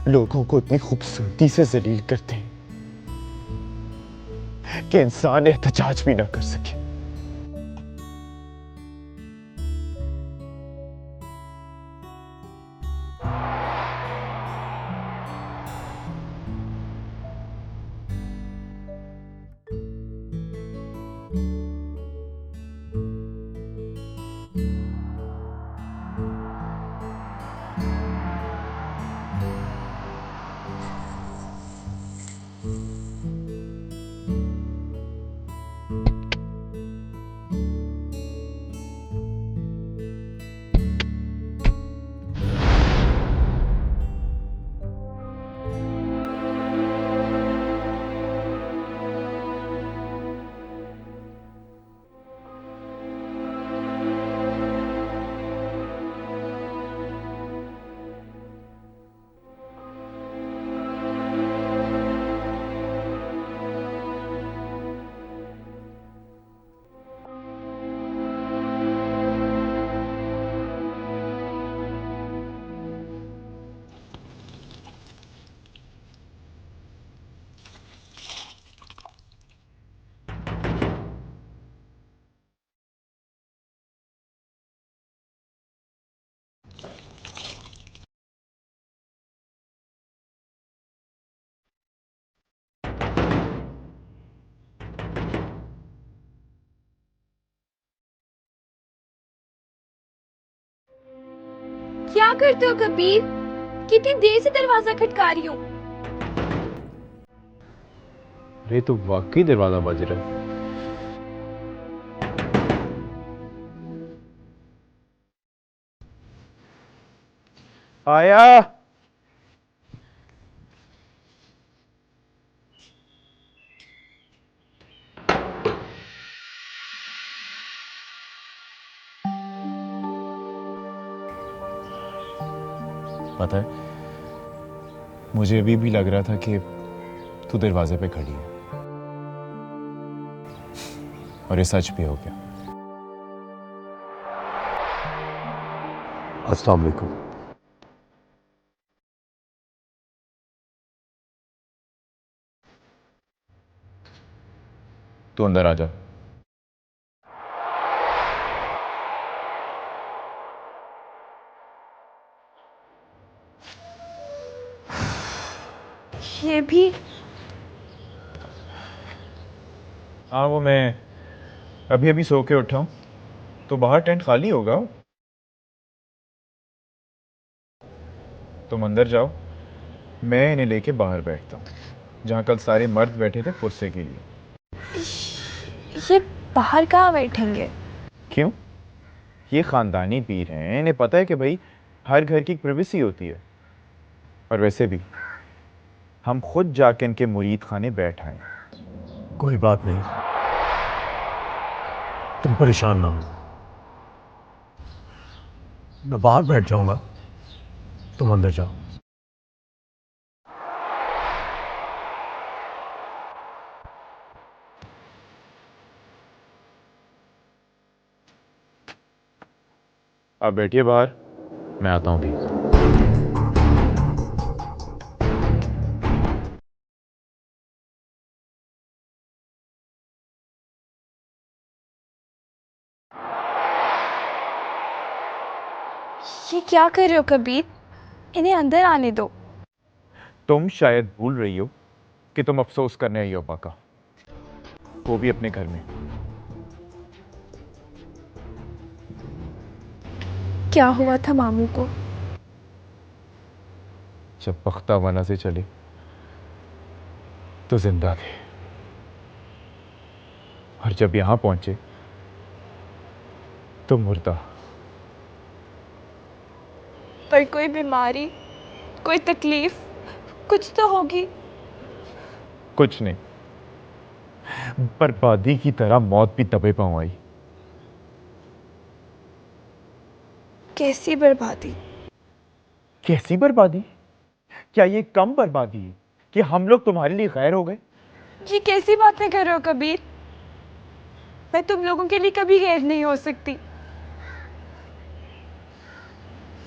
S11: लोगों को इतनी खूबसूरती से जलील करते हैं कि इंसान एहतजाज भी ना कर सके।
S7: क्या करते हो कबीर? कितनी देर से दरवाजा खटका रही हूँ।
S6: अरे तो वाकई दरवाजा बज रहा है।
S11: आया।
S12: पता है, मुझे अभी भी लग रहा था कि तू दरवाजे पे खड़ी है, और ये सच भी हो गया।
S6: अस्सलाम वालेकुम।
S12: तू अंदर आ जा।
S3: ये भी
S12: हाँ, वो मैं अभी अभी सो के उठा हूँ, तो बाहर टेंट खाली होगा। तुम अंदर जाओ, मैं इन्हें लेके बाहर बैठता हूँ, जहाँ कल सारे मर्द बैठे थे पुरसे के लिए।
S3: ये बाहर कहाँ बैठेंगे?
S12: क्यों? ये खानदानी पीर हैं, इन्हें पता है कि भाई हर घर की प्राइवेसी होती है। और वैसे भी हम खुद जाके इनके मुरीद खाने बैठ आए।
S6: कोई बात नहीं, तुम परेशान ना हो, मैं बाहर बैठ जाऊंगा, तुम अंदर जाओ।
S12: आप बैठिए बाहर, मैं आता हूँ भी।
S3: ये क्या कर रहे हो कबीर? इन्हें अंदर आने दो।
S12: तुम शायद भूल रही हो कि तुम अफसोस करने आई हो अब्बा का, वो भी अपने घर में।
S3: क्या हुआ था मामू को?
S12: जब पख्ता वाला से चले तो जिंदा थे, और जब यहां पहुंचे तो मुर्दा।
S3: पर कोई बीमारी, कोई तकलीफ, कुछ तो होगी।
S12: कुछ नहीं, बर्बादी की तरह मौत भी दबे पांव आई।
S3: कैसी बर्बादी?
S12: कैसी बर्बादी? क्या ये कम बर्बादी है कि हम लोग तुम्हारे लिए गैर हो गए?
S3: ये कैसी बातें कर रहे हो कबीर? मैं तुम लोगों के लिए कभी गैर नहीं हो सकती।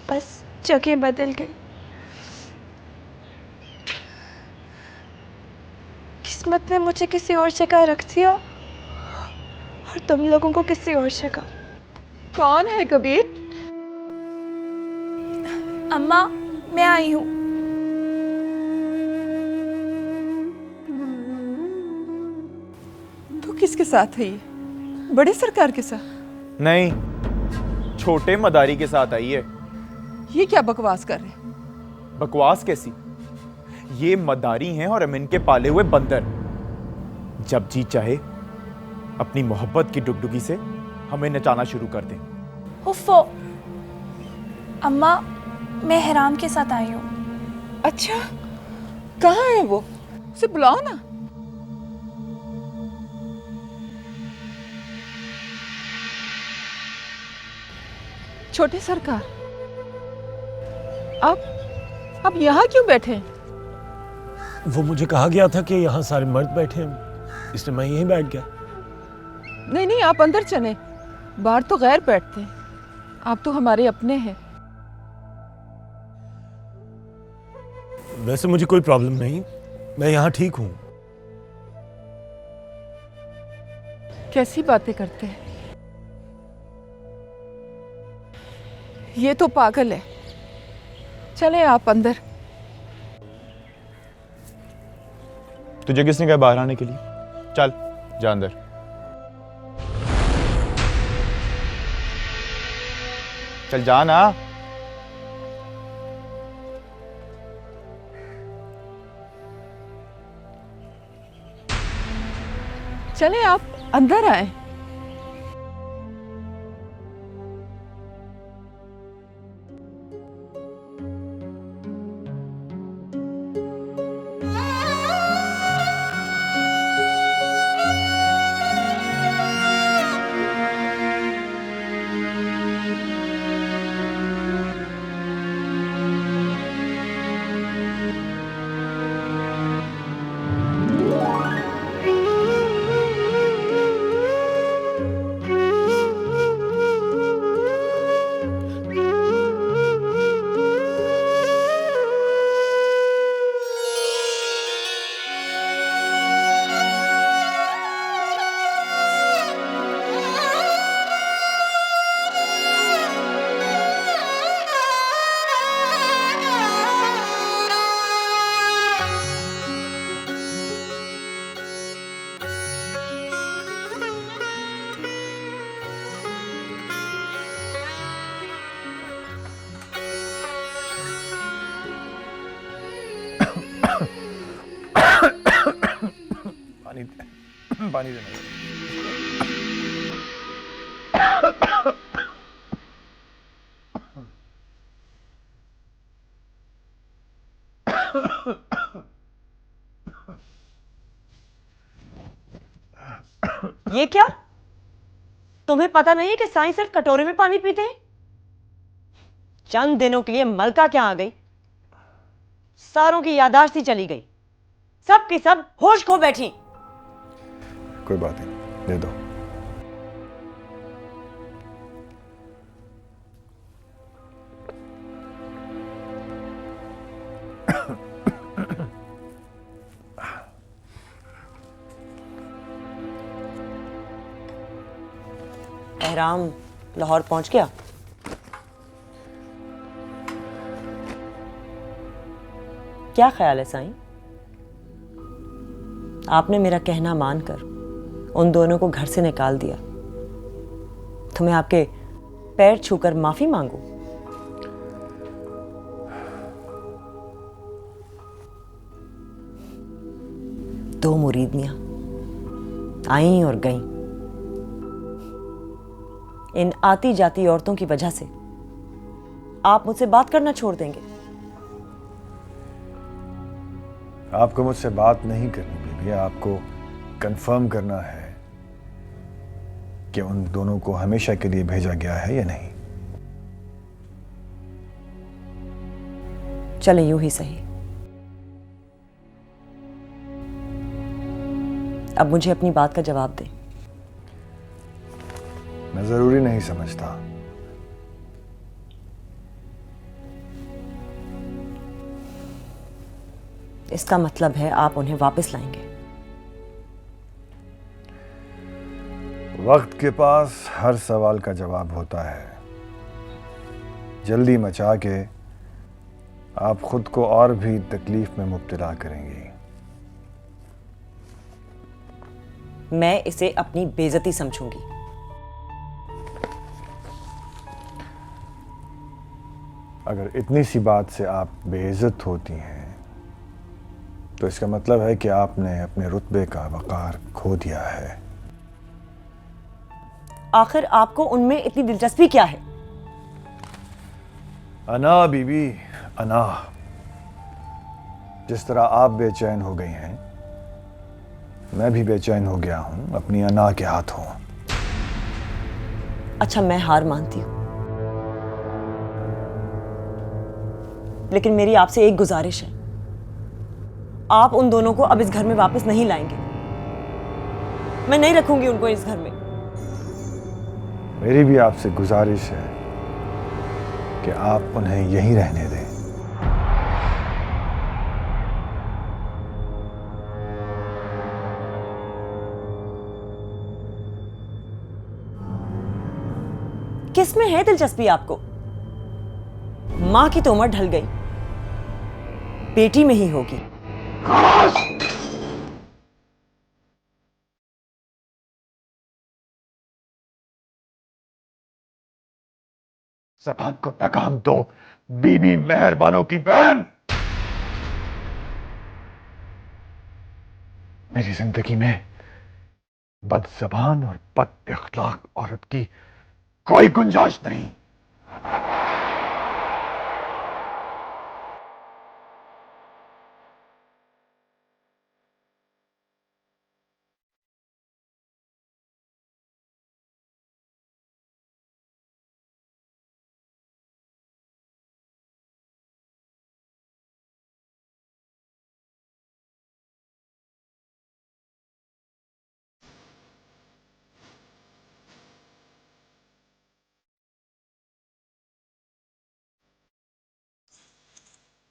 S3: बस जगह बदल गई। किस्मत ने मुझे किसी और जगह रख दिया और तुम लोगों को किसी और जगह।
S1: कौन है कबीर?
S3: अम्मा, मैं आई हूँ।
S1: तू किसके साथ है? ये बड़े सरकार के साथ?
S12: नहीं, छोटे मदारी के साथ आई है।
S1: ये क्या बकवास कर रहे?
S12: बकवास कैसी? ये मदारी हैं और हम इनके पाले हुए बंदर। जब जी चाहे अपनी मोहब्बत की डुगडुगी से हमें नचाना शुरू कर दें।
S3: उफ़ो, अम्मा, मैं हराम के साथ आई हूँ।
S1: अच्छा, कहाँ है वो? उसे बुलाओ ना। छोटे सरकार, आप यहाँ क्यों बैठे हैं?
S6: वो मुझे कहा गया था कि यहाँ सारे मर्द बैठे हैं, इसलिए मैं यहीं बैठ गया।
S1: नहीं नहीं, आप अंदर चलें, बाहर तो गैर बैठते हैं, आप तो हमारे अपने हैं।
S6: वैसे मुझे कोई प्रॉब्लम नहीं, मैं यहाँ ठीक हूँ।
S1: कैसी बातें करते हैं? ये तो पागल है। चले आप अंदर।
S12: तुझे किसने कहा बाहर आने के लिए? चल जा अंदर। चल जा ना।
S1: चले आप अंदर आए।
S2: पानी देने दो।
S4: ये क्या? तुम्हें पता नहीं है कि साईं सिर्फ कटोरे में पानी पीते हैं? चंद दिनों के लिए मलका क्या आ गई, सारों की याददाश्त ही चली गई, सब की सब होश खो बैठी।
S2: कोई बात नहीं, दे दो।
S4: एहराम लाहौर पहुंच गया? क्या ख्याल है साईं? आपने मेरा कहना मानकर उन दोनों को घर से निकाल दिया, तो मैं आपके पैर छूकर माफी मांगू? दो मुरीदनियां आईं और गईं। इन आती जाती औरतों की वजह से आप मुझसे बात करना छोड़ देंगे?
S2: आपको मुझसे बात नहीं करनी बीबी, आपको कंफर्म करना है कि उन दोनों को हमेशा के लिए भेजा गया है या नहीं।
S4: चले यूं ही सही। अब मुझे अपनी बात का जवाब दें।
S2: मैं जरूरी नहीं समझता।
S4: इसका मतलब है आप उन्हें वापस लाएंगे?
S2: वक्त के पास हर सवाल का जवाब होता है। जल्दी मचा के आप खुद को और भी तकलीफ में मुब्तला करेंगी।
S4: मैं इसे अपनी बेइज्जती समझूंगी।
S2: अगर इतनी सी बात से आप बेइज्जत होती हैं तो इसका मतलब है कि आपने अपने रुतबे का वकार खो दिया है।
S4: आखिर आपको उनमें इतनी दिलचस्पी क्या है?
S2: अना बीबी, अना। जिस तरह आप बेचैन हो गई हैं, मैं भी बेचैन हो गया हूं अपनी अना के हाथों।
S4: अच्छा, मैं हार मानती हूं, लेकिन मेरी आपसे एक गुजारिश है। आप उन दोनों को अब इस घर में वापस नहीं लाएंगे। मैं नहीं रखूंगी उनको इस घर में।
S2: मेरी भी आपसे गुजारिश है कि आप उन्हें यहीं रहने दें।
S4: किस में है दिलचस्पी आपको? मां की तो उम्र ढल गई, बेटी में ही होगी।
S11: ज़बान को लगाम दो, बीबी मेहरबानों की बहन। मेरी जिंदगी में बदज़बान और बद इख्लाक औरत की कोई गुंजाइश नहीं।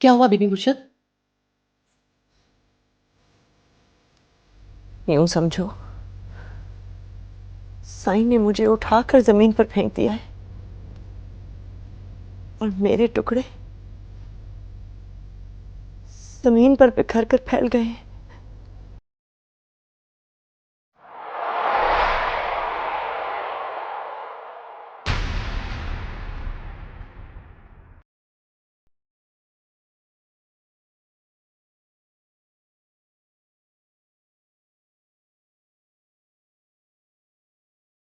S9: क्या हुआ बीबी मुर्शद?
S4: यूं समझो, साईं ने मुझे उठाकर जमीन पर फेंक दिया है और मेरे टुकड़े जमीन पर बिखर कर फैल गए हैं।